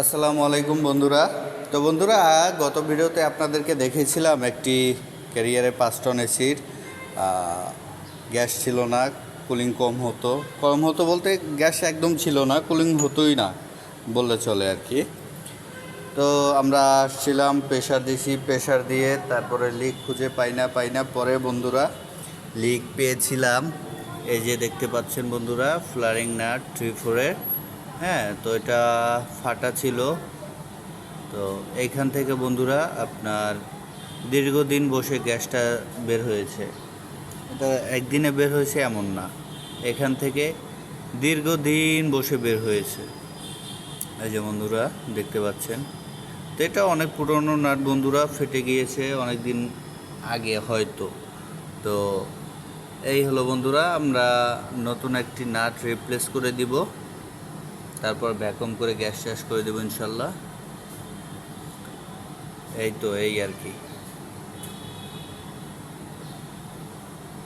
আসসালামু আলাইকুম বন্ধুরা। তো বন্ধুরা, গত ভিডিওতে আপনাদেরকে দেখিয়েছিলাম একটি ক্যারিয়ারে 5 টন এসির গ্যাস ছিল না, কুলিং কম হতো বলতে গ্যাস একদম ছিল না, কুলিং হতোই না বললে চলে আর কি। তো আমরা আসছিলাম, প্রেশার দিয়েছি, প্রেশার দিয়ে তারপরে লিক খুঁজে পাই না পরে বন্ধুরা লিক পেয়েছিলাম। এই যে দেখতে পাচ্ছেন বন্ধুরা, ফ্লারিং নাট 3-4-এর। হ্যাঁ, তো এটা ফাটা ছিল। তো এইখান থেকে বন্ধুরা আপনার দীর্ঘদিন বসে গ্যাসটা বের হয়েছে। এটা একদিনে বের হয়েছে এমন না, এখান থেকে দীর্ঘদিন বসে বের হয়েছে। এই যে বন্ধুরা দেখতে পাচ্ছেন। তো এটা অনেক পুরনো নাট বন্ধুরা, ফেটে গিয়েছে অনেক দিন আগে হয়তো। তো এই হলো বন্ধুরা, আমরা নতুন একটি নাট রিপ্লেস করে দিব, তারপর ভ্যাকুয়াম করে গ্যাস শেষ করে দেবো ইনশাল্লাহ। এই তো এই আর কি।